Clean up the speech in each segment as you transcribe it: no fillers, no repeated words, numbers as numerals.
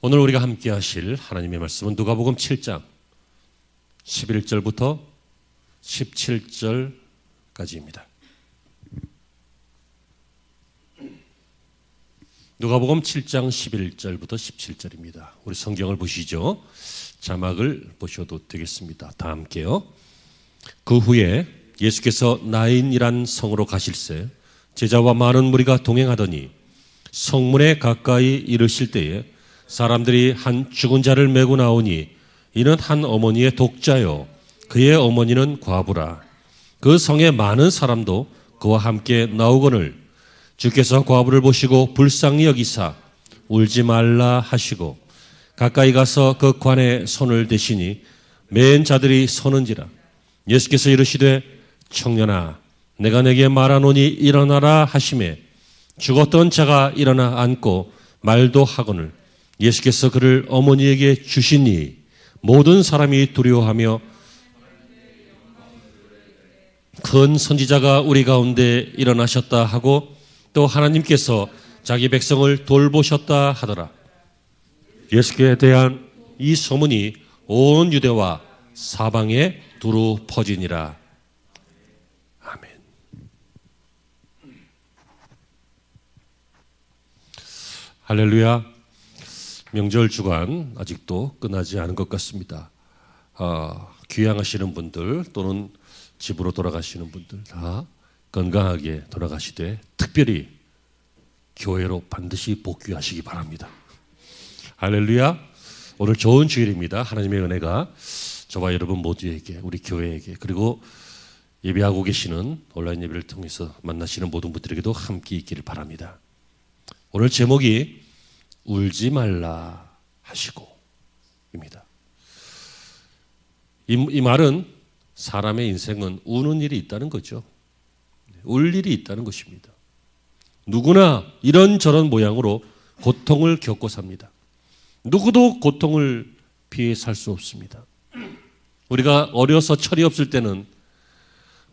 오늘 우리가 함께 하실 하나님의 말씀은 누가복음 7장 11절부터 17절까지입니다. 누가복음 7장 11절부터 17절입니다. 우리 성경을 보시죠. 자막을 보셔도 되겠습니다. 다 함께요. 그 후에 예수께서 나인이란 성으로 가실새 제자와 많은 무리가 동행하더니 성문에 가까이 이르실 때에 사람들이 한 죽은 자를 메고 나오니 이는 한 어머니의 독자요 그의 어머니는 과부라. 그 성에 많은 사람도 그와 함께 나오거늘 주께서 과부를 보시고 불쌍히 여기사 울지 말라 하시고 가까이 가서 그 관에 손을 대시니 맨 자들이 서는지라. 예수께서 이르시되 청년아 내가 내게 말하노니 일어나라 하시매 죽었던 자가 일어나 앉고 말도 하거늘 예수께서 그를 어머니에게 주시니 모든 사람이 두려워하며 큰 선지자가 우리 가운데 일어나셨다 하고 또 하나님께서 자기 백성을 돌보셨다 하더라. 예수께 대한 이 소문이 온 유대와 사방에 두루 퍼지니라. 아멘. 할렐루야. 명절 주간 아직도 끝나지 않은 것 같습니다. 귀향하시는 분들 또는 집으로 돌아가시는 분들 다 건강하게 돌아가시되 특별히 교회로 반드시 복귀하시기 바랍니다. 할렐루야. 오늘 좋은 주일입니다. 하나님의 은혜가 저와 여러분 모두에게 우리 교회에게 그리고 예배하고 계시는 온라인 예배를 통해서 만나시는 모든 분들에게도 함께 있기를 바랍니다. 오늘 제목이 울지 말라 하시고 입니다. 이 말은 사람의 인생은 우는 일이 있다는 거죠. 울 일이 있다는 것입니다. 누구나 이런저런 모양으로 고통을 겪고 삽니다. 누구도 고통을 피해 살 수 없습니다. 우리가 어려서 철이 없을 때는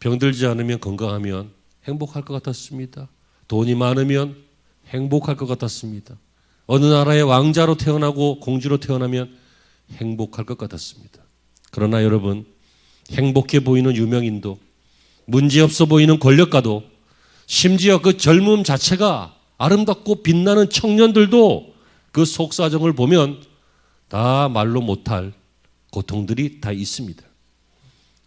병들지 않으면 건강하면 행복할 것 같았습니다. 돈이 많으면 행복할 것 같았습니다. 어느 나라의 왕자로 태어나고 공주로 태어나면 행복할 것 같았습니다. 그러나 여러분, 행복해 보이는 유명인도 문제없어 보이는 권력가도 심지어 그 젊음 자체가 아름답고 빛나는 청년들도 그 속사정을 보면 다 말로 못할 고통들이 다 있습니다.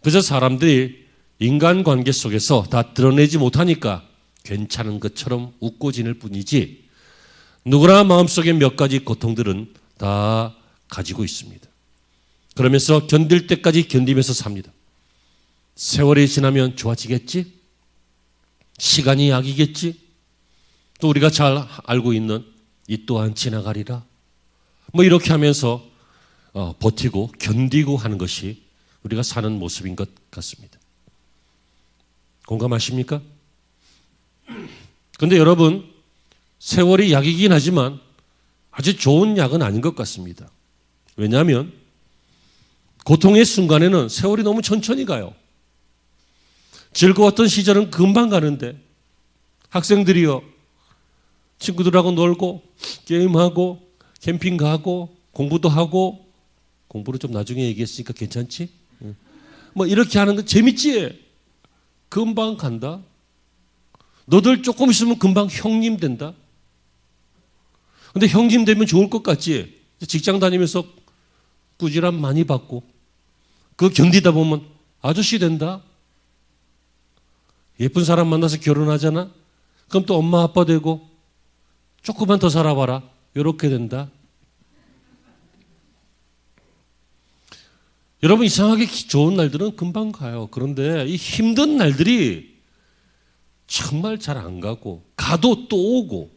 그래서 사람들이 인간관계 속에서 다 드러내지 못하니까 괜찮은 것처럼 웃고 지낼 뿐이지 누구나 마음속에 몇 가지 고통들은 다 가지고 있습니다. 그러면서 견딜 때까지 견디면서 삽니다. 세월이 지나면 좋아지겠지? 시간이 약이겠지? 또 우리가 잘 알고 있는 이 또한 지나가리라. 뭐 이렇게 하면서 버티고 견디고 하는 것이 우리가 사는 모습인 것 같습니다. 공감하십니까? 그런데 여러분, 세월이 약이긴 하지만 아주 좋은 약은 아닌 것 같습니다. 왜냐하면 고통의 순간에는 세월이 너무 천천히 가요. 즐거웠던 시절은 금방 가는데 학생들이요 친구들하고 놀고 게임하고 캠핑 가고 공부도 하고 공부를 좀 나중에 얘기했으니까 괜찮지? 뭐 이렇게 하는 거 재밌지? 금방 간다. 너들 조금 있으면 금방 형님 된다. 근데 형님 되면 좋을 것 같지? 직장 다니면서 꾸지람 많이 받고 그거 견디다 보면 아저씨 된다. 예쁜 사람 만나서 결혼하잖아. 그럼 또 엄마 아빠 되고 조금만 더 살아봐라. 이렇게 된다. 여러분 이상하게 좋은 날들은 금방 가요. 그런데 이 힘든 날들이 정말 잘 안 가고 가도 또 오고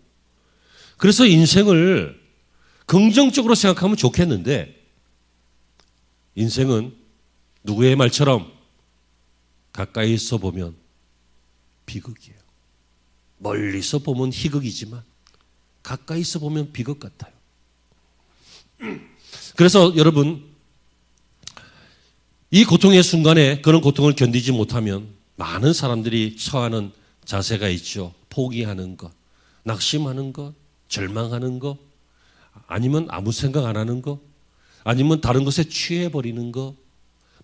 그래서 인생을 긍정적으로 생각하면 좋겠는데 인생은 누구의 말처럼 가까이서 보면 비극이에요. 멀리서 보면 희극이지만 가까이서 보면 비극 같아요. 그래서 여러분 이 고통의 순간에 그런 고통을 견디지 못하면 많은 사람들이 처하는 자세가 있죠. 포기하는 것, 낙심하는 것, 절망하는 것, 아니면 아무 생각 안 하는 거, 아니면 다른 것에 취해버리는 거,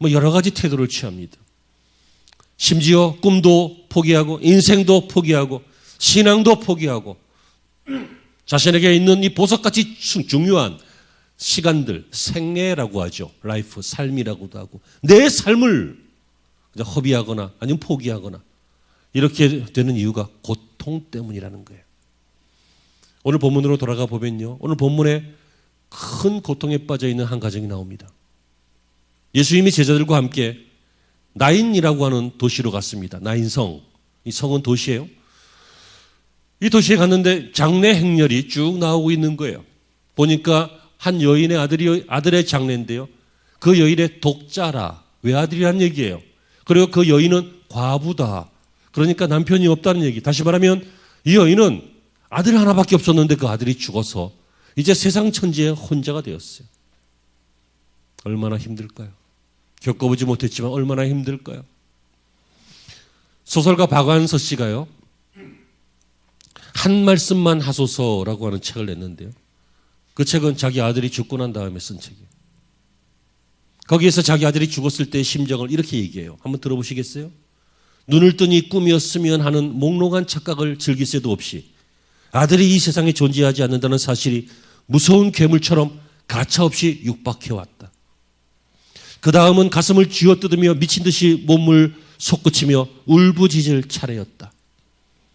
뭐 여러 가지 태도를 취합니다. 심지어 꿈도 포기하고 인생도 포기하고 신앙도 포기하고 자신에게 있는 이 보석같이 중요한 시간들, 생애라고 하죠. 라이프, 삶이라고도 하고 내 삶을 허비하거나 아니면 포기하거나 이렇게 되는 이유가 고통 때문이라는 거예요. 오늘 본문으로 돌아가 보면요. 오늘 본문에 큰 고통에 빠져 있는 한 가정이 나옵니다. 예수님이 제자들과 함께 나인이라고 하는 도시로 갔습니다. 나인성. 이 성은 도시예요. 이 도시에 갔는데 장례 행렬이 쭉 나오고 있는 거예요. 보니까 한 여인의 아들의 장례인데요. 그 여인의 독자라. 외아들이란 얘기예요. 그리고 그 여인은 과부다. 그러니까 남편이 없다는 얘기. 다시 말하면 이 여인은 아들 하나밖에 없었는데 그 아들이 죽어서 이제 세상 천지에 혼자가 되었어요. 얼마나 힘들까요? 겪어보지 못했지만 얼마나 힘들까요? 소설가 박완서 씨가요. 한 말씀만 하소서라고 하는 책을 냈는데요. 그 책은 자기 아들이 죽고 난 다음에 쓴 책이에요. 거기에서 자기 아들이 죽었을 때의 심정을 이렇게 얘기해요. 한번 들어보시겠어요? 눈을 뜨니 꿈이었으면 하는 몽롱한 착각을 즐길 새도 없이 아들이 이 세상에 존재하지 않는다는 사실이 무서운 괴물처럼 가차없이 육박해왔다. 그 다음은 가슴을 쥐어뜯으며 미친 듯이 몸을 솟구치며 울부짖을 차례였다.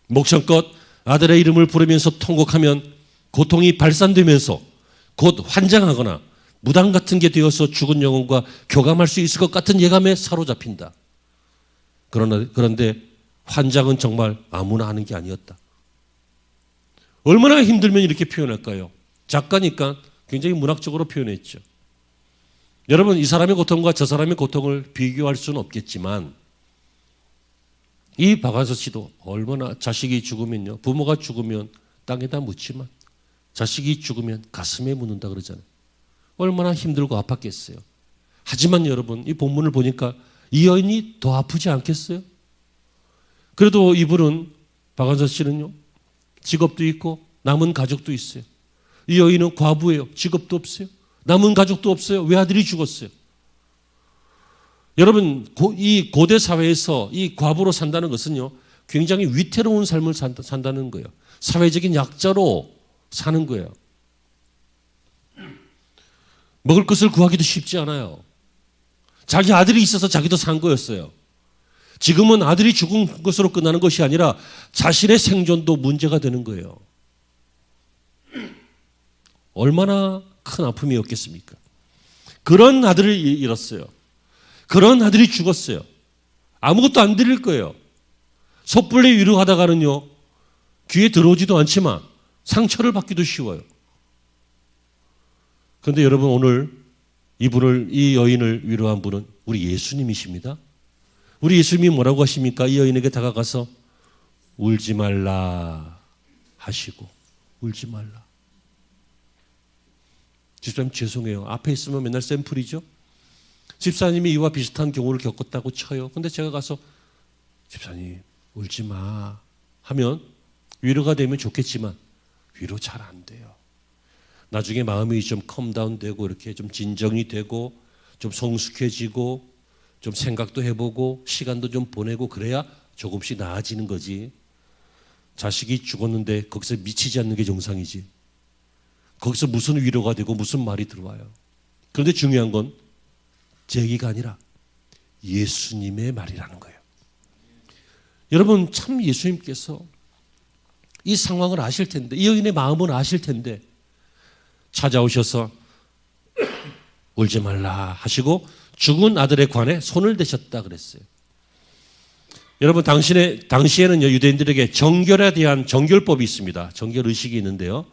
목청껏 아들의 이름을 부르면서 통곡하면 고통이 발산되면서 곧 환장하거나 무당 같은 게 되어서 죽은 영혼과 교감할 수 있을 것 같은 예감에 사로잡힌다. 그런데 환장은 정말 아무나 하는 게 아니었다. 얼마나 힘들면 이렇게 표현할까요? 작가니까 굉장히 문학적으로 표현했죠. 여러분, 이 사람의 고통과 저 사람의 고통을 비교할 수는 없겠지만 이 박완서 씨도 얼마나 자식이 죽으면요. 부모가 죽으면 땅에다 묻지만 자식이 죽으면 가슴에 묻는다 그러잖아요. 얼마나 힘들고 아팠겠어요. 하지만 여러분, 이 본문을 보니까 이 여인이 더 아프지 않겠어요? 그래도 이분은, 박완서 씨는요, 직업도 있고 남은 가족도 있어요. 이 여인은 과부예요. 직업도 없어요. 남은 가족도 없어요. 외아들이 죽었어요. 여러분, 이 고대 사회에서 이 과부로 산다는 것은요, 굉장히 위태로운 삶을 산다는 거예요. 사회적인 약자로 사는 거예요. 먹을 것을 구하기도 쉽지 않아요. 자기 아들이 있어서 자기도 산 거였어요. 지금은 아들이 죽은 것으로 끝나는 것이 아니라 자신의 생존도 문제가 되는 거예요. 얼마나 큰 아픔이었겠습니까? 그런 아들을 잃었어요. 그런 아들이 죽었어요. 아무것도 안 드릴 거예요. 섣불리 위로하다가는요, 귀에 들어오지도 않지만 상처를 받기도 쉬워요. 그런데 여러분, 오늘 이 여인을 위로한 분은 우리 예수님이십니다. 우리 예수님이 뭐라고 하십니까? 이 여인에게 다가가서 울지 말라 하시고, 울지 말라. 집사님 죄송해요. 앞에 있으면 맨날 샘플이죠. 집사님이 이와 비슷한 경우를 겪었다고 쳐요. 근데 제가 가서 집사님 울지 마 하면 위로가 되면 좋겠지만 위로 잘 안 돼요. 나중에 마음이 좀 컴다운 되고 이렇게 좀 진정이 되고 좀 성숙해지고 좀 생각도 해보고 시간도 좀 보내고 그래야 조금씩 나아지는 거지. 자식이 죽었는데 거기서 미치지 않는 게 정상이지. 거기서 무슨 위로가 되고 무슨 말이 들어와요. 그런데 중요한 건 제 얘기가 아니라 예수님의 말이라는 거예요. 여러분, 참 예수님께서 이 상황을 아실 텐데, 이 여인의 마음은 아실 텐데 찾아오셔서 울지 말라 하시고 죽은 아들의 관에 손을 대셨다 그랬어요. 여러분, 당시에는요, 유대인들에게 정결에 대한 정결법이 있습니다. 정결 의식이 있는데요.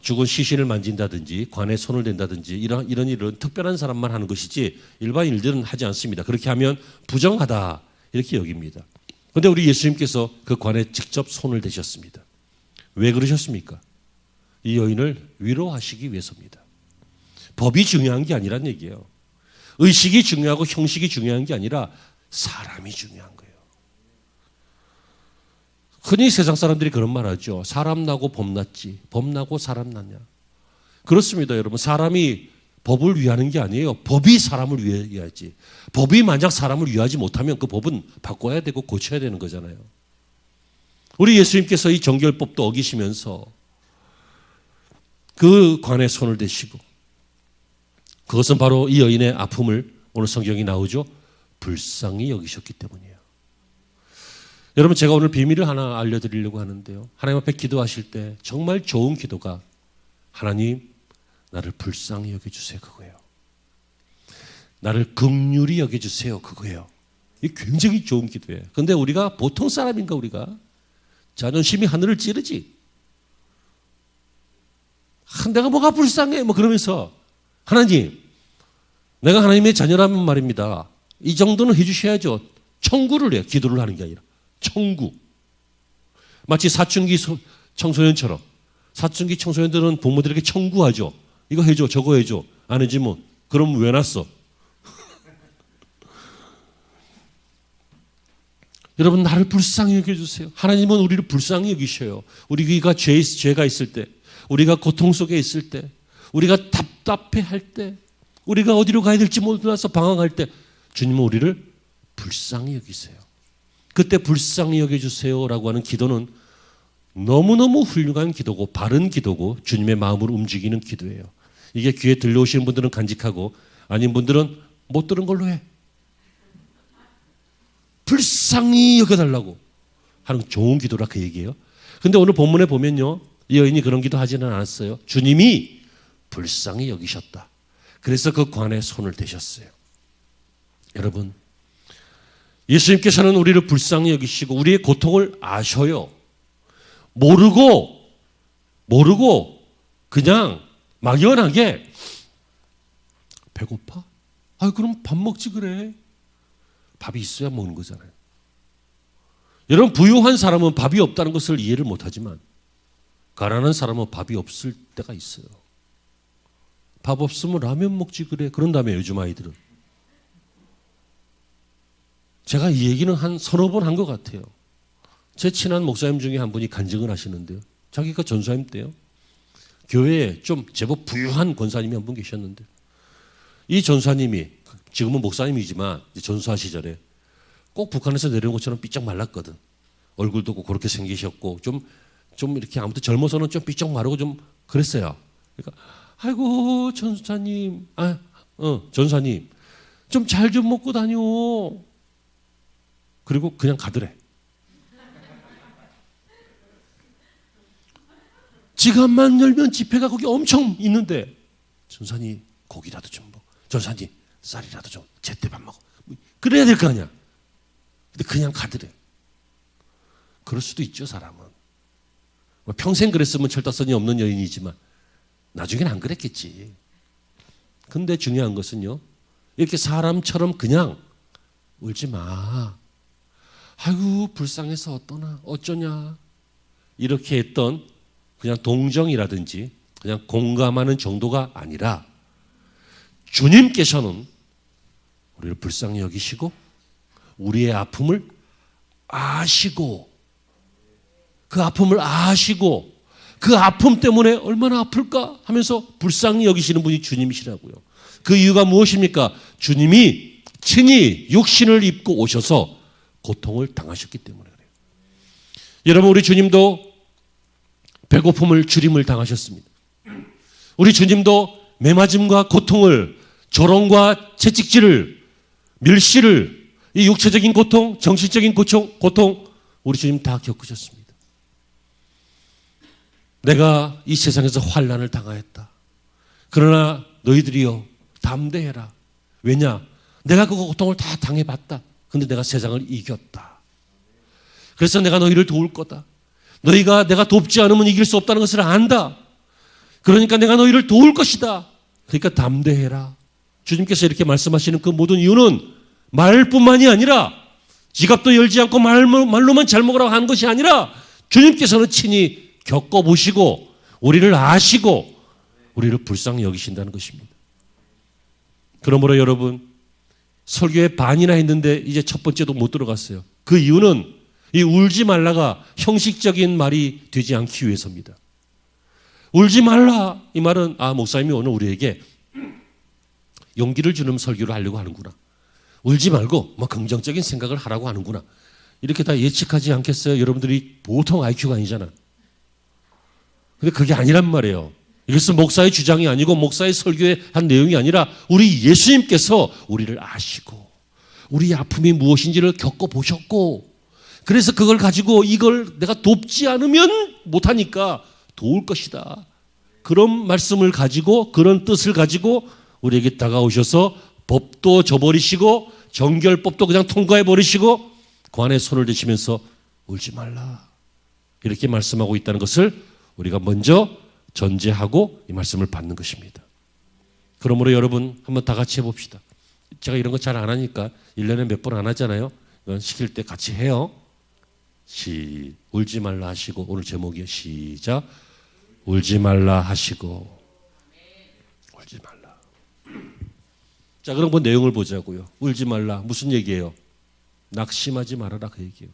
죽은 시신을 만진다든지 관에 손을 댄다든지 이런 일은 특별한 사람만 하는 것이지 일반인들은 하지 않습니다. 그렇게 하면 부정하다 이렇게 여깁니다. 그런데 우리 예수님께서 그 관에 직접 손을 대셨습니다. 왜 그러셨습니까? 이 여인을 위로하시기 위해서입니다. 법이 중요한 게 아니란 얘기예요. 의식이 중요하고 형식이 중요한 게 아니라 사람이 중요한 거예요. 흔히 세상 사람들이 그런 말 하죠. 사람 나고 법 났지. 법 나고 사람 났냐. 그렇습니다, 여러분. 사람이 법을 위하는 게 아니에요. 법이 사람을 위해야지. 법이 만약 사람을 위하지 못하면 그 법은 바꿔야 되고 고쳐야 되는 거잖아요. 우리 예수님께서 이 정결법도 어기시면서 그 관에 손을 대시고, 그것은 바로 이 여인의 아픔을 오늘 성경이 나오죠. 불쌍히 여기셨기 때문이에요. 여러분, 제가 오늘 비밀을 하나 알려드리려고 하는데요. 하나님 앞에 기도하실 때 정말 좋은 기도가 하나님, 나를 불쌍히 여겨주세요, 그거예요. 나를 긍휼히 여겨주세요, 그거예요. 이게 굉장히 좋은 기도예요. 그런데 우리가 보통 사람인가, 우리가 자존심이 하늘을 찌르지. 내가 뭐가 불쌍해 뭐 그러면서, 하나님, 내가 하나님의 자녀라면 말입니다, 이 정도는 해주셔야죠. 청구를 해요. 기도를 하는 게 아니라 청구. 마치 사춘기 청소년처럼, 사춘기 청소년들은 부모들에게 청구하죠. 이거 해줘, 저거 해줘. 안 해주면 그럼 왜 났어? 여러분, 나를 불쌍히 여겨주세요. 하나님은 우리를 불쌍히 여기셔요. 우리가 죄가 있을 때, 우리가 고통 속에 있을 때, 우리가 답답해할 때, 우리가 어디로 가야 될지 몰라서 방황할 때 주님은 우리를 불쌍히 여기세요. 그때 불쌍히 여겨주세요라고 하는 기도는 너무너무 훌륭한 기도고 바른 기도고 주님의 마음으로 움직이는 기도예요. 이게 귀에 들려오시는 분들은 간직하고 아닌 분들은 못 들은 걸로 해. 불쌍히 여겨달라고 하는 좋은 기도라 그 얘기예요. 근데 오늘 본문에 보면요, 이 여인이 그런 기도 하지는 않았어요. 주님이 불쌍히 여기셨다. 그래서 그 관에 손을 대셨어요. 여러분, 예수님께서는 우리를 불쌍히 여기시고 우리의 고통을 아셔요. 모르고 그냥 막연하게 배고파? 그럼 밥 먹지 그래. 밥이 있어야 먹는 거잖아요. 여러분, 부유한 사람은 밥이 없다는 것을 이해를 못하지만 가난한 사람은 밥이 없을 때가 있어요. 밥 없으면 라면 먹지 그래. 그런 다음에 요즘 아이들은, 제가 이 얘기는 한 서너 번 한 것 같아요. 제 친한 목사님 중에 한 분이 간증을 하시는데요. 자기가 전사님 때요, 교회에 좀 제법 부유한 권사님이 한 분 계셨는데, 이 전사님이 지금은 목사님이지만 전사 시절에 꼭 북한에서 내려온 것처럼 삐쩍 말랐거든. 얼굴도 그렇게 생기셨고 좀 이렇게 아무튼 젊어서는 좀 삐쩍 마르고 좀 그랬어요. 그러니까 아이고 전사님, 전사님 좀 잘 좀 먹고 다녀. 그리고 그냥 가더래. 지갑만 열면 지폐가 거기 엄청 있는데, 전사님 고기라도 좀 먹어. 전사님 쌀이라도 좀 제때 밥 먹어. 그래야 될 거 아니야. 근데 그냥 가더래. 그럴 수도 있죠, 사람은. 평생 그랬으면 철다선이 없는 여인이지만 나중에는 안 그랬겠지. 근데 중요한 것은요, 이렇게 사람처럼 그냥 울지 마. 아이고 불쌍해서 어쩌냐 이렇게 했던 그냥 동정이라든지 그냥 공감하는 정도가 아니라, 주님께서는 우리를 불쌍히 여기시고 우리의 아픔을 아시고, 그 아픔을 아시고 그 아픔 때문에 얼마나 아플까 하면서 불쌍히 여기시는 분이 주님이시라고요. 그 이유가 무엇입니까? 주님이 친히 육신을 입고 오셔서 고통을 당하셨기 때문에 그래요. 여러분, 우리 주님도 배고픔을 주림을 당하셨습니다. 우리 주님도 매맞음과 고통을, 조롱과 채찍질을, 멸시를, 이 육체적인 고통, 정신적인 고통 우리 주님 다 겪으셨습니다. 내가 이 세상에서 환난을 당하였다. 그러나 너희들이여 담대해라. 왜냐? 내가 그 고통을 다 당해봤다. 근데 내가 세상을 이겼다. 그래서 내가 너희를 도울 거다. 너희가 내가 돕지 않으면 이길 수 없다는 것을 안다. 그러니까 내가 너희를 도울 것이다. 그러니까 담대해라. 주님께서 이렇게 말씀하시는 그 모든 이유는 말뿐만이 아니라, 지갑도 열지 않고 말로만 잘 먹으라고 하는 것이 아니라, 주님께서는 친히 겪어보시고 우리를 아시고 우리를 불쌍히 여기신다는 것입니다. 그러므로 여러분, 설교의 반이나 했는데 이제 첫 번째도 못 들어갔어요. 그 이유는 이 울지 말라가 형식적인 말이 되지 않기 위해서입니다. 울지 말라. 이 말은 목사님이 오늘 우리에게 용기를 주는 설교를 하려고 하는구나. 울지 말고 긍정적인 생각을 하라고 하는구나. 이렇게 다 예측하지 않겠어요? 여러분들이 보통 IQ가 아니잖아. 근데 그게 아니란 말이에요. 이것은 목사의 주장이 아니고 목사의 설교의 한 내용이 아니라 우리 예수님께서 우리를 아시고 우리 아픔이 무엇인지를 겪어보셨고 그래서 그걸 가지고 이걸 내가 돕지 않으면 못하니까 도울 것이다. 그런 말씀을 가지고 그런 뜻을 가지고 우리에게 다가오셔서 법도 저버리시고 정결법도 그냥 통과해버리시고 그 안에 손을 대시면서 울지 말라. 이렇게 말씀하고 있다는 것을 우리가 먼저 전제하고 이 말씀을 받는 것입니다. 그러므로 여러분 한번 다 같이 해봅시다. 제가 이런 거 잘 안 하니까 1년에 몇 번 안 하잖아요. 이건 시킬 때 같이 해요. 울지 말라 하시고 오늘 제목이에요. 시작. 울지 말라 하시고 울지 말라. 자, 그럼 그 내용을 보자고요. 울지 말라. 무슨 얘기예요? 낙심하지 말아라 그 얘기예요.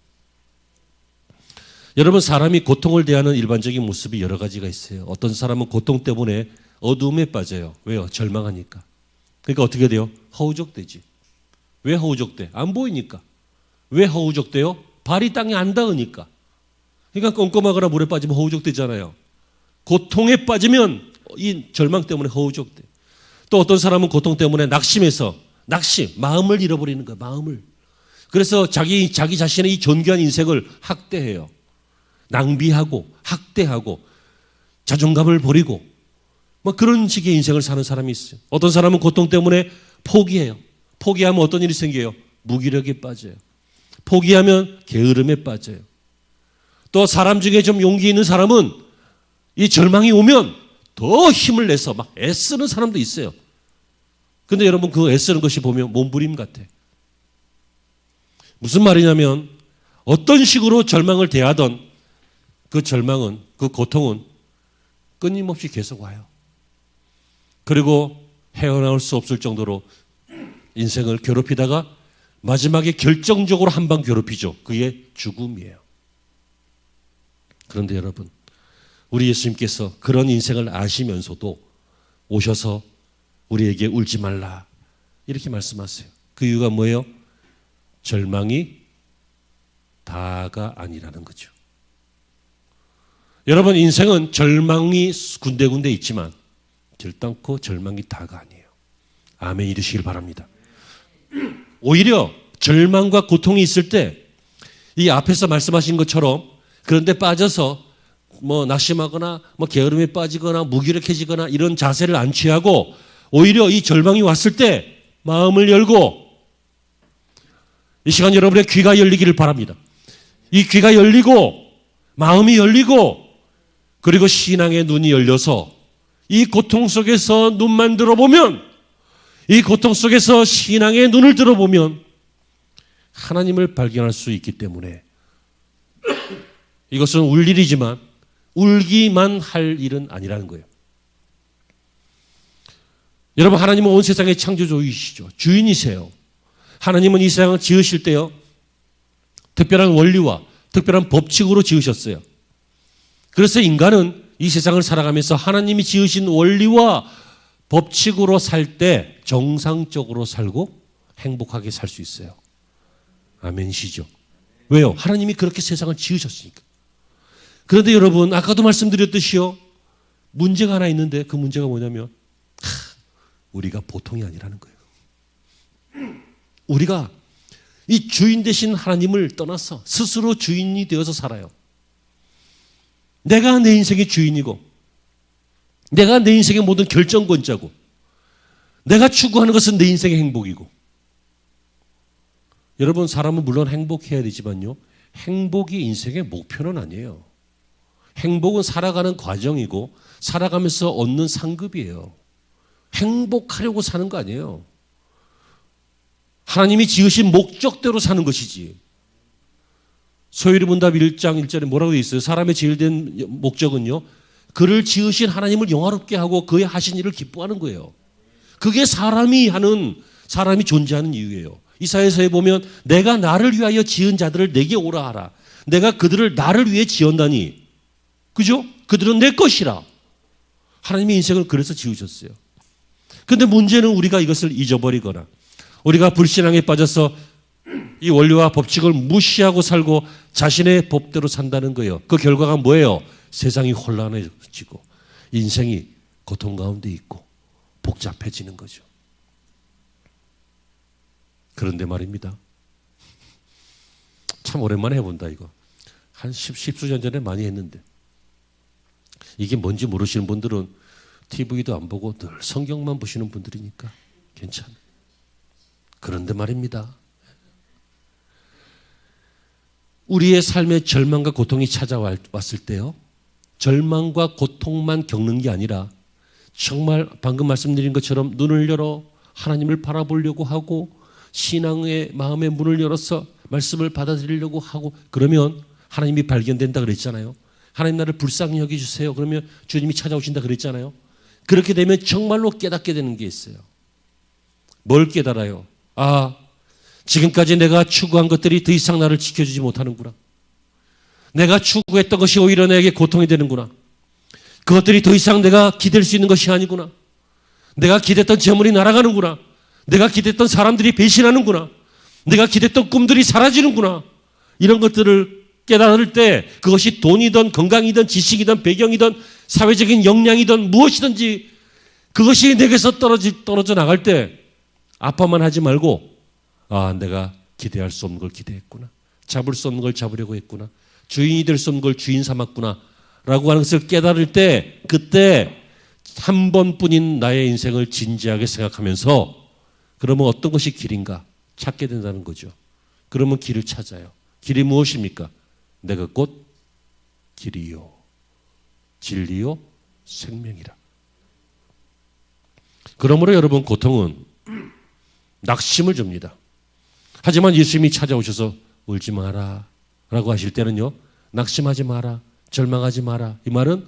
여러분 사람이 고통을 대하는 일반적인 모습이 여러 가지가 있어요. 어떤 사람은 고통 때문에 어두움에 빠져요. 왜요? 절망하니까. 그러니까 어떻게 돼요? 허우적대지. 왜 허우적대? 안 보이니까. 왜 허우적대요? 발이 땅에 안 닿으니까. 그러니까 꼼꼼하거나 물에 빠지면 허우적대잖아요. 고통에 빠지면 이 절망 때문에 허우적대. 또 어떤 사람은 고통 때문에 낙심해서 마음을 잃어버리는 거야. 마음을. 그래서 자기 자신의 이 존귀한 인생을 학대해요. 낭비하고 학대하고 자존감을 버리고 그런 식의 인생을 사는 사람이 있어요. 어떤 사람은 고통 때문에 포기해요. 포기하면 어떤 일이 생겨요? 무기력에 빠져요. 포기하면 게으름에 빠져요. 또 사람 중에 좀 용기 있는 사람은 이 절망이 오면 더 힘을 내서 막 애쓰는 사람도 있어요. 근데 여러분 그 애쓰는 것이 보면 몸부림 같아. 무슨 말이냐면 어떤 식으로 절망을 대하던 그 절망은, 그 고통은 끊임없이 계속 와요. 그리고 헤어나올 수 없을 정도로 인생을 괴롭히다가 마지막에 결정적으로 한 방 괴롭히죠. 그게 죽음이에요. 그런데 여러분, 우리 예수님께서 그런 인생을 아시면서도 오셔서 우리에게 울지 말라 이렇게 말씀하세요. 그 이유가 뭐예요? 절망이 다가 아니라는 거죠. 여러분 인생은 절망이 군데군데 있지만 결단코 절망이 다가 아니에요. 아멘 이르시길 바랍니다. 오히려 절망과 고통이 있을 때 이 앞에서 말씀하신 것처럼 그런데 빠져서 낙심하거나 게으름에 빠지거나 무기력해지거나 이런 자세를 안 취하고 오히려 이 절망이 왔을 때 마음을 열고 이 시간 여러분의 귀가 열리기를 바랍니다. 이 귀가 열리고 마음이 열리고 그리고 신앙의 눈이 열려서 이 고통 속에서 눈만 들어보면 이 고통 속에서 신앙의 눈을 들어보면 하나님을 발견할 수 있기 때문에 이것은 울 일이지만 울기만 할 일은 아니라는 거예요. 여러분 하나님은 온 세상의 창조주이시죠. 주인이세요. 하나님은 이 세상을 지으실 때요. 특별한 원리와 특별한 법칙으로 지으셨어요. 그래서 인간은 이 세상을 살아가면서 하나님이 지으신 원리와 법칙으로 살 때 정상적으로 살고 행복하게 살 수 있어요. 아멘이시죠? 왜요? 하나님이 그렇게 세상을 지으셨으니까. 그런데 여러분 아까도 말씀드렸듯이요. 문제가 하나 있는데 그 문제가 뭐냐면 우리가 보통이 아니라는 거예요. 우리가 이 주인 되신 하나님을 떠나서 스스로 주인이 되어서 살아요. 내가 내 인생의 주인이고 내가 내 인생의 모든 결정권자고 내가 추구하는 것은 내 인생의 행복이고 여러분 사람은 물론 행복해야 되지만요. 행복이 인생의 목표는 아니에요. 행복은 살아가는 과정이고 살아가면서 얻는 상급이에요. 행복하려고 사는 거 아니에요. 하나님이 지으신 목적대로 사는 것이지. 소유리문답 1장 1절에 뭐라고 되어 있어요? 사람의 제일된 목적은요. 그를 지으신 하나님을 영화롭게 하고 그의 하신 일을 기뻐하는 거예요. 그게 사람이 존재하는 이유예요. 이사야서에 보면 내가 나를 위하여 지은 자들을 내게 오라 하라. 내가 그들을 나를 위해 지었나니. 그죠? 그들은 내 것이라. 하나님의 인생을 그래서 지으셨어요. 그런데 문제는 우리가 이것을 잊어버리거나 우리가 불신앙에 빠져서 이 원리와 법칙을 무시하고 살고 자신의 법대로 산다는 거예요. 그 결과가 뭐예요? 세상이 혼란해지고 인생이 고통 가운데 있고 복잡해지는 거죠. 그런데 말입니다. 참 오랜만에 해본다 이거. 한 십수년 전에 많이 했는데 이게 뭔지 모르시는 분들은 TV도 안 보고 늘 성경만 보시는 분들이니까 괜찮아요. 그런데 말입니다. 우리의 삶에 절망과 고통이 찾아왔을 때요. 절망과 고통만 겪는 게 아니라 정말 방금 말씀드린 것처럼 눈을 열어 하나님을 바라보려고 하고 신앙의 마음의 문을 열어서 말씀을 받아들이려고 하고 그러면 하나님이 발견된다 그랬잖아요. 하나님 나를 불쌍히 여겨주세요. 그러면 주님이 찾아오신다 그랬잖아요. 그렇게 되면 정말로 깨닫게 되는 게 있어요. 뭘 깨달아요? 아, 지금까지 내가 추구한 것들이 더 이상 나를 지켜주지 못하는구나. 내가 추구했던 것이 오히려 내게 고통이 되는구나. 그것들이 더 이상 내가 기댈 수 있는 것이 아니구나. 내가 기댔던 재물이 날아가는구나. 내가 기댔던 사람들이 배신하는구나. 내가 기댔던 꿈들이 사라지는구나. 이런 것들을 깨달을 때 그것이 돈이든 건강이든 지식이든 배경이든 사회적인 역량이든 무엇이든지 그것이 내게서 떨어져 나갈 때 아파만 하지 말고 아, 내가 기대할 수 없는 걸 기대했구나. 잡을 수 없는 걸 잡으려고 했구나. 주인이 될 수 없는 걸 주인 삼았구나. 라고 하는 것을 깨달을 때 그때 한 번뿐인 나의 인생을 진지하게 생각하면서 그러면 어떤 것이 길인가 찾게 된다는 거죠. 그러면 길을 찾아요. 길이 무엇입니까? 내가 곧 길이요 진리요 생명이라. 그러므로 여러분 고통은 낙심을 줍니다. 하지만 예수님이 찾아오셔서 울지 마라 라고 하실 때는요. 낙심하지 마라. 절망하지 마라. 이 말은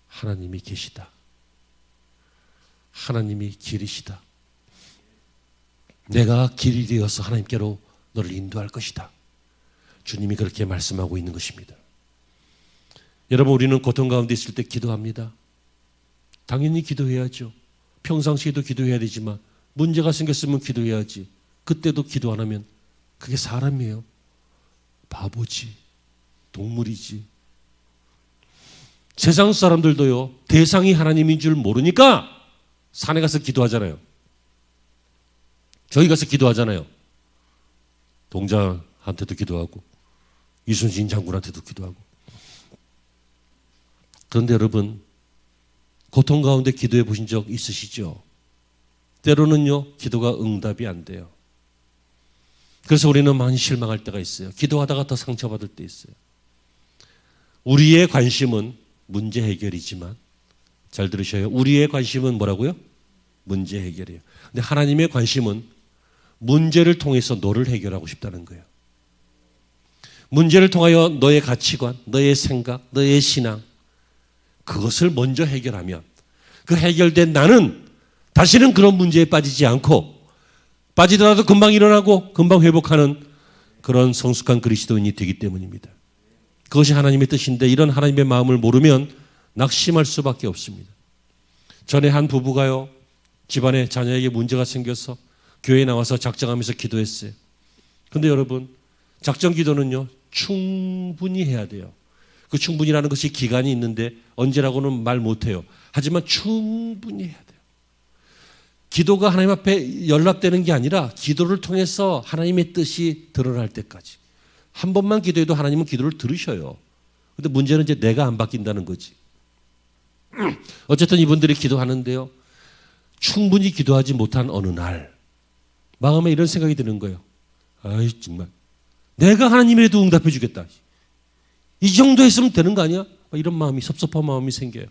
하나님이 계시다. 하나님이 길이시다. 내가 길이 되어서 하나님께로 너를 인도할 것이다. 주님이 그렇게 말씀하고 있는 것입니다. 여러분 우리는 고통 가운데 있을 때 기도합니다. 당연히 기도해야죠. 평상시에도 기도해야 되지만 문제가 생겼으면 기도해야지. 그때도 기도 안 하면 그게 사람이에요. 바보지. 동물이지. 세상 사람들도요. 대상이 하나님인 줄 모르니까 산에 가서 기도하잖아요. 저기 가서 기도하잖아요. 동자한테도 기도하고 이순신 장군한테도 기도하고. 그런데 여러분 고통 가운데 기도해 보신 적 있으시죠? 때로는요. 기도가 응답이 안 돼요. 그래서 우리는 많이 실망할 때가 있어요. 기도하다가 더 상처받을 때 있어요. 우리의 관심은 문제 해결이지만 잘 들으셔요. 우리의 관심은 뭐라고요? 문제 해결이에요. 근데 하나님의 관심은 문제를 통해서 너를 해결하고 싶다는 거예요. 문제를 통하여 너의 가치관, 너의 생각, 너의 신앙 그것을 먼저 해결하면 그 해결된 나는 다시는 그런 문제에 빠지지 않고 빠지더라도 금방 일어나고 금방 회복하는 그런 성숙한 그리스도인이 되기 때문입니다. 그것이 하나님의 뜻인데 이런 하나님의 마음을 모르면 낙심할 수밖에 없습니다. 전에 한 부부가요. 집안에 자녀에게 문제가 생겨서 교회에 나와서 작정하면서 기도했어요. 그런데 여러분 작정 기도는요. 충분히 해야 돼요. 그 충분히라는 것이 기간이 있는데 언제라고는 말 못해요. 하지만 충분히 해야 돼요. 기도가 하나님 앞에 연락되는 게 아니라 기도를 통해서 하나님의 뜻이 드러날 때까지. 한 번만 기도해도 하나님은 기도를 들으셔요. 그런데 문제는 이제 내가 안 바뀐다는 거지. 어쨌든 이분들이 기도하는데요. 충분히 기도하지 못한 어느 날 마음에 이런 생각이 드는 거예요. 아이 정말 내가 하나님이라도 응답해 주겠다. 이 정도 했으면 되는 거 아니야? 이런 마음이 섭섭한 마음이 생겨요.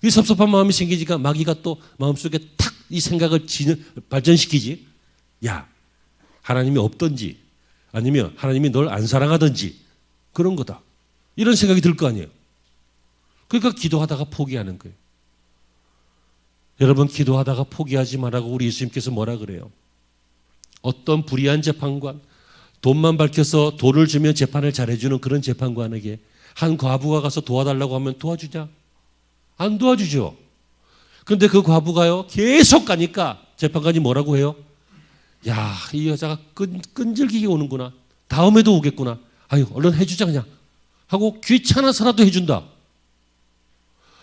이 섭섭한 마음이 생기니까 마귀가 또 마음속에 탁 이 생각을 발전시키지. 야 하나님이 없던지 아니면 하나님이 널 안 사랑하던지 그런 거다. 이런 생각이 들 거 아니에요. 그러니까 기도하다가 포기하는 거예요. 여러분 기도하다가 포기하지 말라고 우리 예수님께서 뭐라 그래요? 어떤 불의한 재판관 돈만 밝혀서 돈을 주면 재판을 잘해주는 그런 재판관에게 한 과부가 가서 도와달라고 하면 도와주냐? 안 도와주죠. 그런데 그 과부가요, 계속 가니까 재판관이 뭐라고 해요? 야, 이 여자가 끈질기게 오는구나. 다음에도 오겠구나. 아유, 얼른 해주자 그냥. 하고 귀찮아서라도 해준다.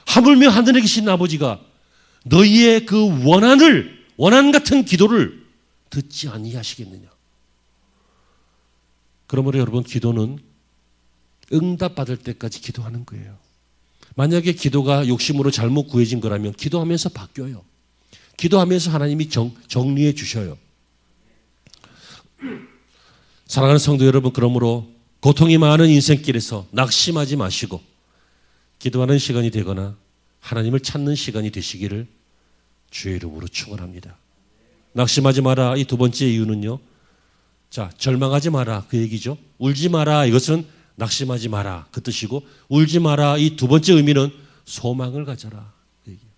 하물며 하늘에 계신 아버지가 너희의 그 원한 같은 기도를 듣지 아니하시겠느냐. 그러므로 여러분, 기도는 응답받을 때까지 기도하는 거예요. 만약에 기도가 욕심으로 잘못 구해진 거라면 기도하면서 바뀌어요. 기도하면서 하나님이 정리해 주셔요. 사랑하는 성도 여러분, 그러므로 고통이 많은 인생길에서 낙심하지 마시고 기도하는 시간이 되거나 하나님을 찾는 시간이 되시기를 주의 이름으로 축원합니다. 낙심하지 마라. 이 두 번째 이유는요. 자, 절망하지 마라. 그 얘기죠. 울지 마라. 이것은 낙심하지 마라. 그 뜻이고, 울지 마라. 이 두 번째 의미는 소망을 가져라. 그 얘기예요.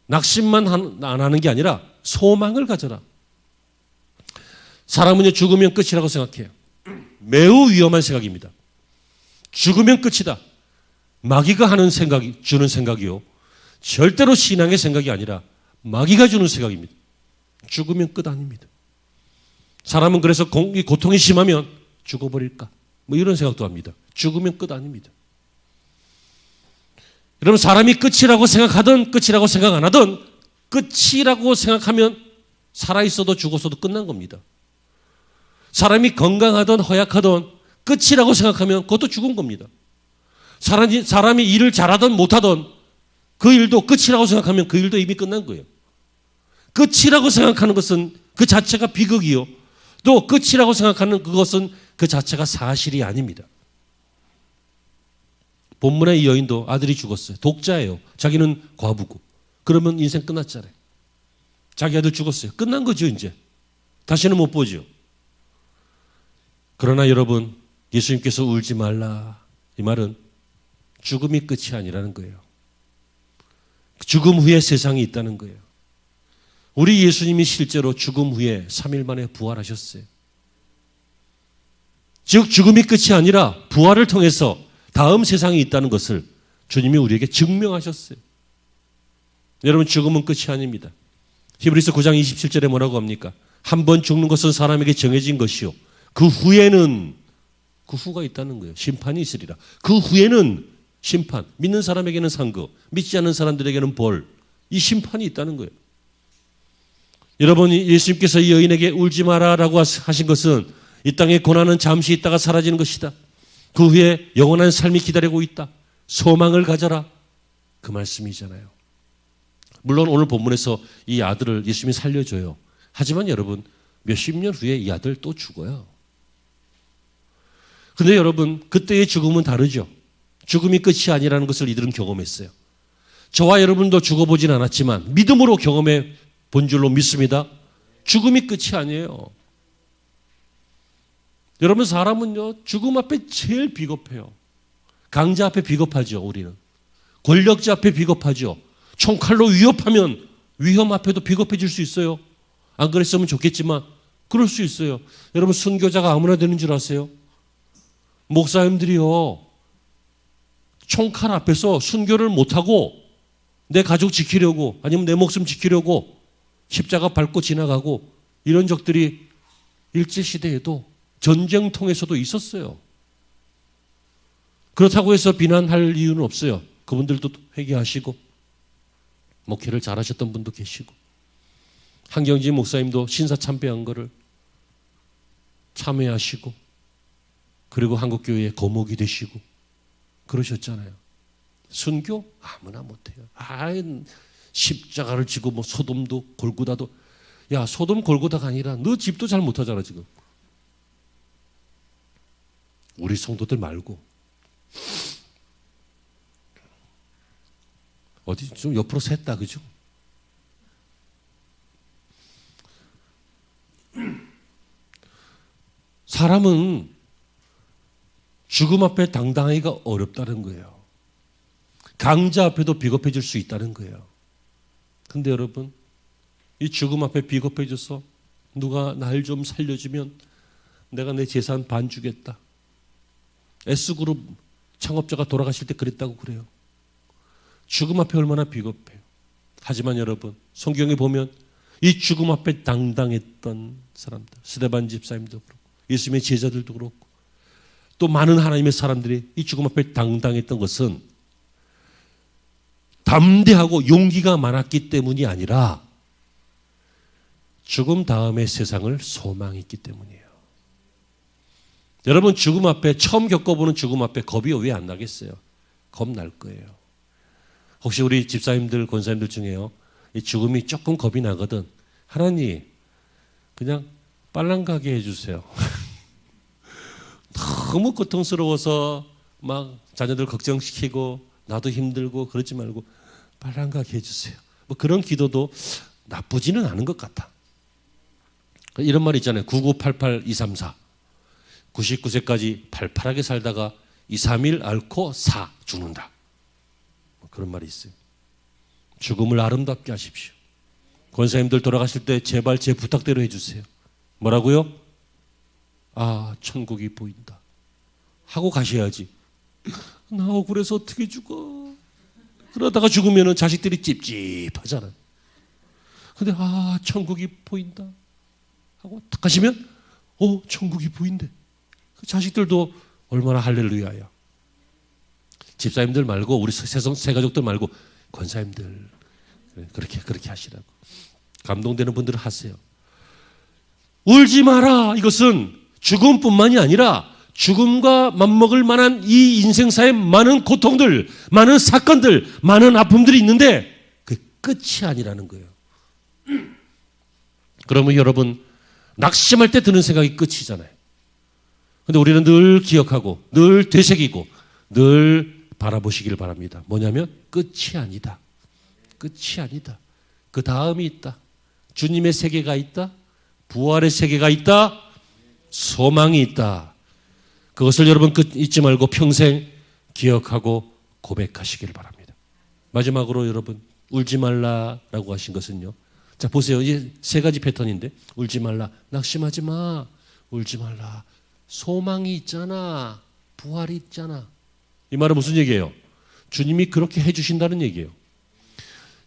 낙심만 안 하는 게 아니라 소망을 가져라. 사람은요, 죽으면 끝이라고 생각해요. 매우 위험한 생각입니다. 죽으면 끝이다. 마귀가 주는 생각이요. 절대로 신앙의 생각이 아니라 마귀가 주는 생각입니다. 죽으면 끝 아닙니다. 사람은 그래서 고통이 심하면 죽어버릴까? 뭐 이런 생각도 합니다. 죽으면 끝 아닙니다. 여러분, 사람이 끝이라고 생각하든 끝이라고 생각 안 하든 끝이라고 생각하면 살아있어도 죽었어도 끝난 겁니다. 사람이 건강하든 허약하든 끝이라고 생각하면 그것도 죽은 겁니다. 사람이 일을 잘하든 못하든 그 일도 끝이라고 생각하면 그 일도 이미 끝난 거예요. 끝이라고 생각하는 것은 그 자체가 비극이요. 또 끝이라고 생각하는 그것은 그 자체가 사실이 아닙니다. 본문의 이 여인도 아들이 죽었어요. 독자예요. 자기는 과부고. 그러면 인생 끝났잖아요. 자기 아들 죽었어요. 끝난 거죠, 이제. 다시는 못 보죠. 그러나 여러분, 예수님께서 울지 말라. 이 말은 죽음이 끝이 아니라는 거예요. 죽음 후에 세상이 있다는 거예요. 우리 예수님이 실제로 죽음 후에 3일 만에 부활하셨어요. 즉 죽음이 끝이 아니라 부활을 통해서 다음 세상이 있다는 것을 주님이 우리에게 증명하셨어요. 여러분, 죽음은 끝이 아닙니다. 히브리서 9장 27절에 뭐라고 합니까? 한 번 죽는 것은 사람에게 정해진 것이요. 그 후에는 그 후가 있다는 거예요. 심판이 있으리라. 그 후에는 심판. 믿는 사람에게는 상급, 믿지 않는 사람들에게는 벌. 이 심판이 있다는 거예요. 여러분이 예수님께서 이 여인에게 울지 마라라고 하신 것은 이 땅의 고난은 잠시 있다가 사라지는 것이다. 그 후에 영원한 삶이 기다리고 있다. 소망을 가져라. 그 말씀이잖아요. 물론 오늘 본문에서 이 아들을 예수님이 살려줘요. 하지만 여러분, 몇십 년 후에 이 아들 또 죽어요. 근데 여러분, 그때의 죽음은 다르죠. 죽음이 끝이 아니라는 것을 이들은 경험했어요. 저와 여러분도 죽어보진 않았지만 믿음으로 경험해 본 줄로 믿습니다. 죽음이 끝이 아니에요. 여러분, 사람은요, 죽음 앞에 제일 비겁해요. 강자 앞에 비겁하죠, 우리는. 권력자 앞에 비겁하죠. 총칼로 위협하면 위험 앞에도 비겁해질 수 있어요. 안 그랬으면 좋겠지만 그럴 수 있어요. 여러분, 순교자가 아무나 되는 줄 아세요? 목사님들이요, 총칼 앞에서 순교를 못하고 내 가족 지키려고 아니면 내 목숨 지키려고 십자가 밟고 지나가고 이런 적들이 일제시대에도 전쟁통에서도 있었어요. 그렇다고 해서 비난할 이유는 없어요. 그분들도 회개하시고 목회를 잘하셨던 분도 계시고 한경진 목사님도 신사 참배한 거를 참회하시고 그리고 한국교회의 거목이 되시고 그러셨잖아요. 순교? 아무나 못해요. 십자가를 지고 뭐 소돔도 골고다도, 야, 소돔 골고다가 아니라 너 집도 잘 못하잖아 지금. 우리 성도들 말고 어디 좀 옆으로 샜다, 그죠? 사람은 죽음 앞에 당당하기가 어렵다는 거예요. 강자 앞에도 비겁해질 수 있다는 거예요. 근데 여러분, 이 죽음 앞에 비겁해져서 누가 날 좀 살려주면 내가 내 재산 반 주겠다. S그룹 창업자가 돌아가실 때 그랬다고 그래요. 죽음 앞에 얼마나 비겁해요. 하지만 여러분, 성경에 보면 이 죽음 앞에 당당했던 사람들, 스데반 집사님도 그렇고 예수님의 제자들도 그렇고 또 많은 하나님의 사람들이 이 죽음 앞에 당당했던 것은 담대하고 용기가 많았기 때문이 아니라 죽음 다음의 세상을 소망했기 때문이에요. 여러분, 죽음 앞에 처음 겪어보는 죽음 앞에 겁이 왜 안 나겠어요? 겁날 거예요. 혹시 우리 집사님들, 권사님들 중에요, 이 죽음이 조금 겁이 나거든. 하나님, 그냥 빨랑 가게 해주세요. 너무 고통스러워서 막 자녀들 걱정시키고 나도 힘들고 그러지 말고 빨랑 가게 해주세요. 뭐 그런 기도도 나쁘지는 않은 것 같아. 이런 말 있잖아요. 9988234. 99세까지 팔팔하게 살다가 2, 3일 앓고 죽는다. 그런 말이 있어요. 죽음을 아름답게 하십시오. 권사님들 돌아가실 때 제발 제 부탁대로 해주세요. 뭐라고요? 아, 천국이 보인다 하고 가셔야지. 나 억울해서 어떻게 죽어. 그러다가 죽으면 자식들이 찝찝하잖아요. 근데 아, 천국이 보인다 하고 딱 가시면 천국이 보인대. 그 자식들도 얼마나 할렐루야야. 집사님들 말고 우리 새 가족들 말고 권사님들 그렇게 하시라고. 감동되는 분들은 하세요. 울지 마라. 이것은 죽음뿐만이 아니라 죽음과 맞먹을 만한 이 인생사의 많은 고통들, 많은 사건들, 많은 아픔들이 있는데 그 끝이 아니라는 거예요. 그러면 여러분, 낙심할 때 드는 생각이 끝이잖아요. 근데 우리는 늘 기억하고 늘 되새기고 늘 바라보시길 바랍니다. 뭐냐면 끝이 아니다. 끝이 아니다. 그 다음이 있다. 주님의 세계가 있다. 부활의 세계가 있다. 소망이 있다. 그것을 여러분 잊지 말고 평생 기억하고 고백하시길 바랍니다. 마지막으로 여러분, 울지 말라라고 하신 것은요. 자, 보세요. 이제 세 가지 패턴인데, 울지 말라, 낙심하지 마, 울지 말라, 소망이 있잖아, 부활이 있잖아. 이 말은 무슨 얘기예요? 주님이 그렇게 해주신다는 얘기예요.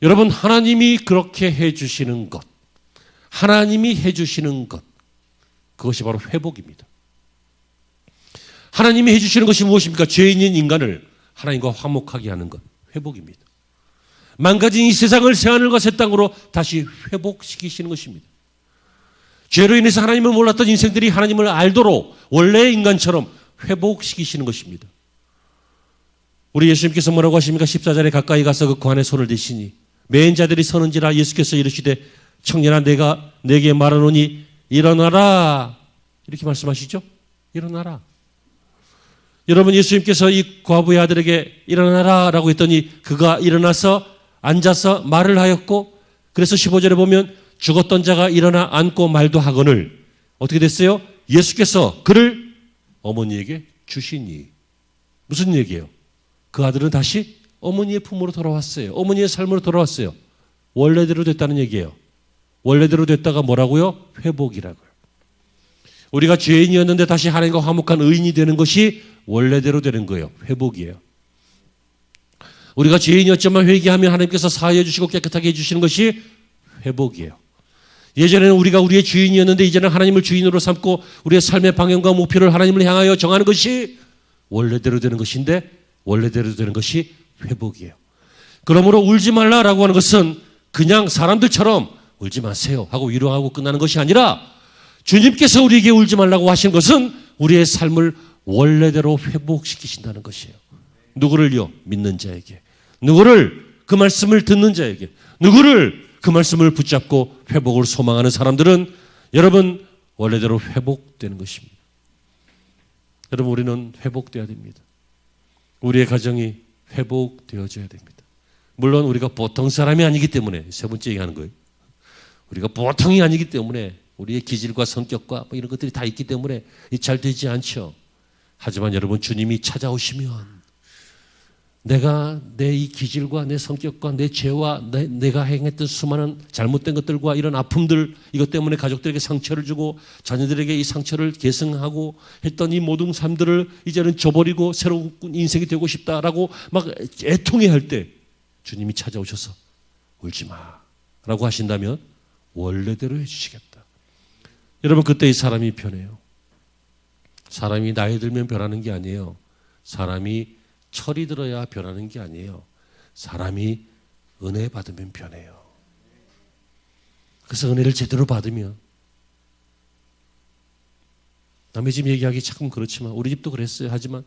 여러분, 하나님이 그렇게 해주시는 것, 하나님이 해주시는 것, 그것이 바로 회복입니다. 하나님이 해주시는 것이 무엇입니까? 죄인인 인간을 하나님과 화목하게 하는 것, 회복입니다. 망가진 이 세상을 새하늘과 새 땅으로 다시 회복시키시는 것입니다. 죄로 인해서 하나님을 몰랐던 인생들이 하나님을 알도록 원래의 인간처럼 회복시키시는 것입니다. 우리 예수님께서 뭐라고 하십니까? 십자자에 가까이 가서 그 관에 손을 대시니 매인 자들이 서는지라 예수께서 이르시되 청년아 내가 내게 말하노니 일어나라. 이렇게 말씀하시죠? 일어나라. 여러분, 예수님께서 이 과부의 아들에게 일어나라 라고 했더니 그가 일어나서 앉아서 말을 하였고, 그래서 15절에 보면 죽었던 자가 일어나 앉고 말도 하거늘 어떻게 됐어요? 예수께서 그를 어머니에게 주시니. 무슨 얘기예요? 그 아들은 다시 어머니의 품으로 돌아왔어요. 어머니의 삶으로 돌아왔어요. 원래대로 됐다는 얘기예요. 원래대로 됐다가 뭐라고요? 회복이라고요. 우리가 죄인이었는데 다시 하나님과 화목한 의인이 되는 것이 원래대로 되는 거예요. 회복이에요. 우리가 죄인이었지만 회개하면 하나님께서 사하여 주시고 깨끗하게 해주시는 것이 회복이에요. 예전에는 우리가 우리의 주인이었는데 이제는 하나님을 주인으로 삼고 우리의 삶의 방향과 목표를 하나님을 향하여 정하는 것이 원래대로 되는 것인데, 원래대로 되는 것이 회복이에요. 그러므로 울지 말라라고 하는 것은 그냥 사람들처럼 울지 마세요 하고 위로하고 끝나는 것이 아니라, 주님께서 우리에게 울지 말라고 하신 것은 우리의 삶을 원래대로 회복시키신다는 것이에요. 누구를요? 믿는 자에게. 누구를? 그 말씀을 듣는 자에게. 누구를? 그 말씀을 붙잡고 회복을 소망하는 사람들은 여러분 원래대로 회복되는 것입니다. 여러분, 우리는 회복되어야 됩니다. 우리의 가정이 회복되어져야 됩니다. 물론 우리가 보통 사람이 아니기 때문에, 세 번째 얘기하는 거예요. 우리가 보통이 아니기 때문에 우리의 기질과 성격과 뭐 이런 것들이 다 있기 때문에 잘 되지 않죠. 하지만 여러분, 주님이 찾아오시면 내가 내 이 기질과 내 성격과 내 죄와 내가 행했던 수많은 잘못된 것들과 이런 아픔들, 이것 때문에 가족들에게 상처를 주고 자녀들에게 이 상처를 계승하고 했던 이 모든 삶들을 이제는 저버리고 새로운 인생이 되고 싶다라고 막 애통해할 때, 주님이 찾아오셔서 울지 마라고 하신다면 원래대로 해주시겠다. 여러분, 그때 이 사람이 변해요. 사람이 나이 들면 변하는 게 아니에요. 사람이 철이 들어야 변하는 게 아니에요. 사람이 은혜 받으면 변해요. 그래서 은혜를 제대로 받으면, 남의 집 얘기하기 참 그렇지만 우리 집도 그랬어요. 하지만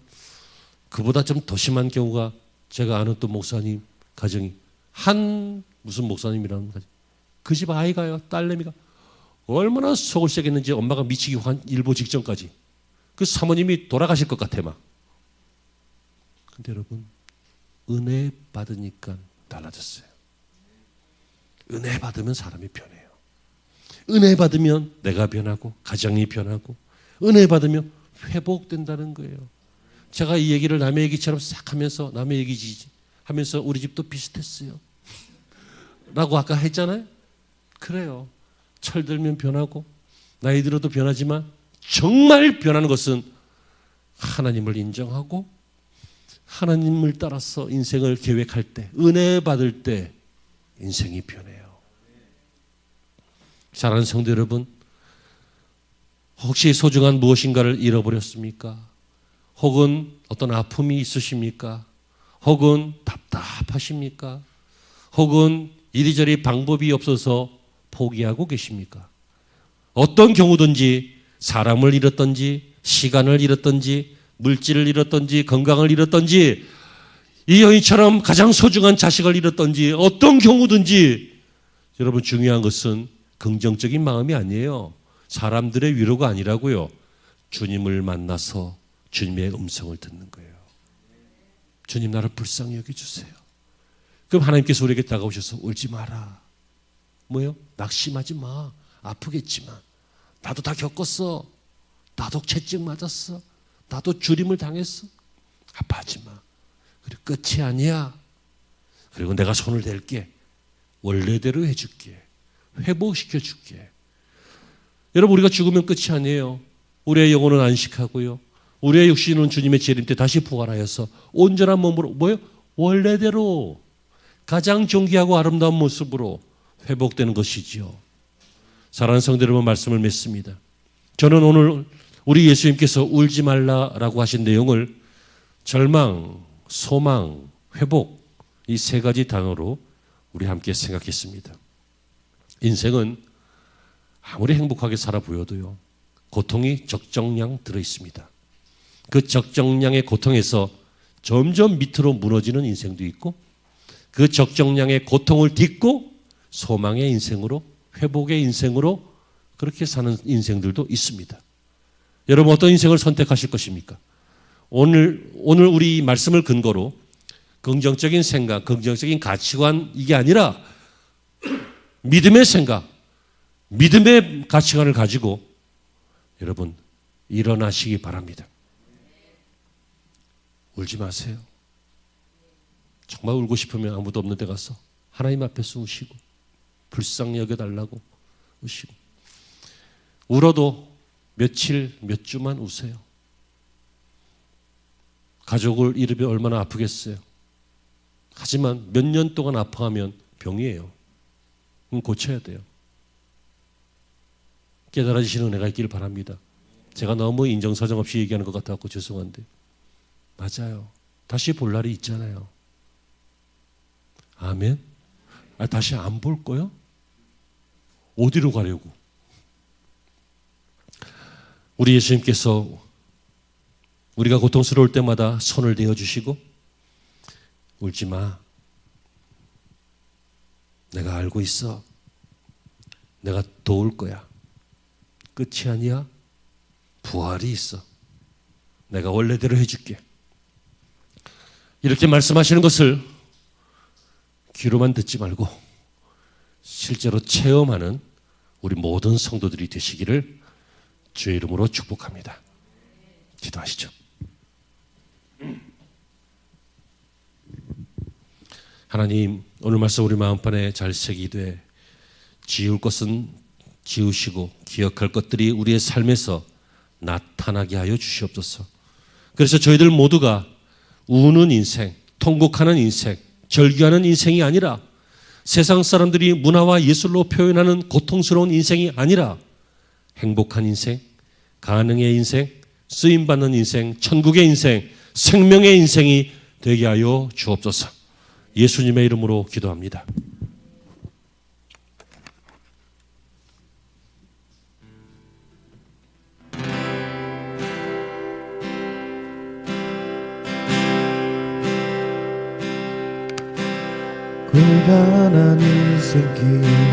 그보다 좀 더 심한 경우가, 제가 아는 또 목사님 가정이, 무슨 목사님이라는 가정, 그 집 아이가요, 딸내미가 얼마나 속을 새겼는지 엄마가 미치기 한 일보 직전까지 그 사모님이 돌아가실 것 같아 막. 근데 여러분, 은혜 받으니까 달라졌어요. 은혜 받으면 사람이 변해요. 은혜 받으면 내가 변하고 가정이 변하고, 은혜 받으면 회복된다는 거예요. 제가 이 얘기를 남의 얘기처럼 싹 하면서, 남의 얘기지 하면서 우리 집도 비슷했어요 라고 아까 했잖아요. 그래요. 철들면 변하고 나이 들어도 변하지만, 정말 변하는 것은 하나님을 인정하고 하나님을 따라서 인생을 계획할 때, 은혜 받을 때 인생이 변해요. 사랑하는 성도 여러분, 혹시 소중한 무엇인가를 잃어버렸습니까? 혹은 어떤 아픔이 있으십니까? 혹은 답답하십니까? 혹은 이리저리 방법이 없어서 포기하고 계십니까? 어떤 경우든지, 사람을 잃었든지, 시간을 잃었든지, 물질을 잃었든지, 건강을 잃었든지, 이 여인처럼 가장 소중한 자식을 잃었든지, 어떤 경우든지, 여러분, 중요한 것은 긍정적인 마음이 아니에요. 사람들의 위로가 아니라고요. 주님을 만나서 주님의 음성을 듣는 거예요. 주님, 나를 불쌍히 여겨주세요. 그럼 하나님께서 우리에게 다가오셔서 울지 마라. 뭐예요? 낙심하지 마. 아프겠지만 나도 다 겪었어. 나도 채찍 맞았어. 나도 주림을 당했어. 아파하지 마. 그리고 끝이 아니야. 그리고 내가 손을 댈게. 원래대로 해줄게. 회복시켜줄게. 여러분, 우리가 죽으면 끝이 아니에요. 우리의 영혼은 안식하고요, 우리의 육신은 주님의 재림 때 다시 부활하여서 온전한 몸으로, 뭐예요? 원래대로 가장 존귀하고 아름다운 모습으로 회복되는 것이지요. 사랑하는 성도 여러분, 말씀을 맺습니다. 저는 오늘 우리 예수님께서 울지 말라라고 하신 내용을 절망, 소망, 회복, 이 세 가지 단어로 우리 함께 생각했습니다. 인생은 아무리 행복하게 살아 보여도요, 고통이 적정량 들어있습니다. 그 적정량의 고통에서 점점 밑으로 무너지는 인생도 있고, 그 적정량의 고통을 딛고 소망의 인생으로, 회복의 인생으로 그렇게 사는 인생들도 있습니다. 여러분, 어떤 인생을 선택하실 것입니까? 오늘 우리 말씀을 근거로 긍정적인 생각, 긍정적인 가치관, 이게 아니라 믿음의 생각, 믿음의 가치관을 가지고 여러분 일어나시기 바랍니다. 울지 마세요. 정말 울고 싶으면 아무도 없는 데 가서 하나님 앞에서 우시고, 불쌍히 여겨달라고 우시고, 울어도 며칠, 몇 주만 우세요. 가족을 잃으면 얼마나 아프겠어요. 하지만 몇 년 동안 아파하면 병이에요. 그럼 고쳐야 돼요. 깨달아지시는 은혜가 있기를 바랍니다. 제가 너무 인정사정 없이 얘기하는 것 같아서 죄송한데, 맞아요. 다시 볼 날이 있잖아요. 아멘. 다시 안 볼 거요? 어디로 가려고? 우리 예수님께서 우리가 고통스러울 때마다 손을 대어주시고, 울지 마. 내가 알고 있어. 내가 도울 거야. 끝이 아니야. 부활이 있어. 내가 원래대로 해줄게. 이렇게 말씀하시는 것을 귀로만 듣지 말고 실제로 체험하는 우리 모든 성도들이 되시기를 주의 이름으로 축복합니다. 기도하시죠. 하나님, 오늘 말씀 우리 마음판에 잘 새기되 지울 것은 지우시고 기억할 것들이 우리의 삶에서 나타나게 하여 주시옵소서. 그래서 저희들 모두가 우는 인생, 통곡하는 인생, 절규하는 인생이 아니라 세상 사람들이 문화와 예술로 표현하는 고통스러운 인생이 아니라 행복한 인생, 가능의 인생, 쓰임받는 인생, 천국의 인생, 생명의 인생이 되게 하여 주옵소서. 예수님의 이름으로 기도합니다. 고단한 인생길